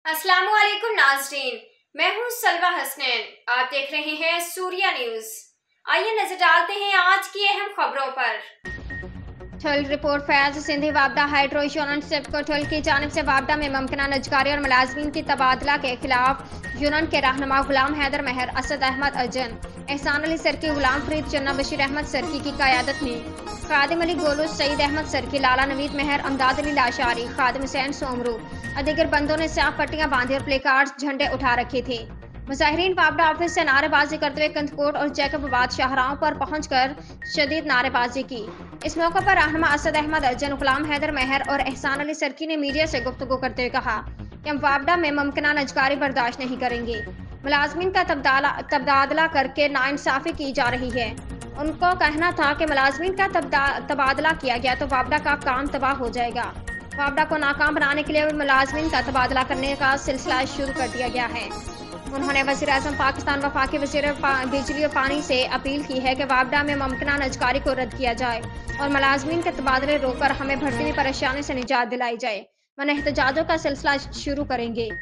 अस्सलाम वालेकुम नाज़रीन, मैं हूँ सलवा हसनैन। आप देख रहे हैं सूर्या न्यूज़। आइए नजर डालते हैं आज की अहम खबरों पर। ठल रिपोर्ट फैज सिंधी वापडा हाइड्रो यूनियन सिपको ठल की जानिब से वापडा में मुमकिन नजकारी और मुलाजमीन की तबादला के खिलाफ यूनियन के रहनुमा गुलाम हैदर महर, असद अहमद अजन, एहसान अली सरकी, गुलाम फरीद चन्ना, बशीर अहमद सरकी की क़यादत में खादिम अली गोलू, सईद अहमद सरकी, लाला नवीद महर, अमदाद अली लाशारी, खादिम हुसैन सोमरू और दीगर बंदों ने स्याह पट्टियां बांधी और प्ले कार्ड झंडे उठा रखे थे। मुजाहिरीन वापडा ऑफिस से नारेबाजी करते हुए कंदकोट और जैकबाबाद शाहराहों पर पहुंचकर शदीद नारेबाजी की। इस मौके पर रहनुमा असद अहमद अजन, गुलाम हैदर महर और एहसान अली सरकी ने मीडिया से गुफ्तगू करते हुए कहा कि हम वापडा में मुमकिन नजकारी बर्दाश्त नहीं करेंगे। मुलाजमीन का तबादला करके नाइंसाफी की जा रही है। उनको कहना था कि मुलाजमीन का तबादला किया गया तो वापडा का काम तबाह हो जाएगा। वापडा को नाकाम बनाने के लिए मुलाजमीन का तबादला करने का सिलसिला शुरू कर दिया गया है। उन्होंने वज़ीर आज़म पाकिस्तान वफाकी वज़ीर बिजली और पानी से अपील की है कि वापडा में मुमकिन नजकारी को रद्द किया जाए और मुलाजमीन के तबादले रोककर हमें बढ़ती हुई परेशानी से निजात दिलाई जाए, वरना एहतजाजों का सिलसिला शुरू करेंगे।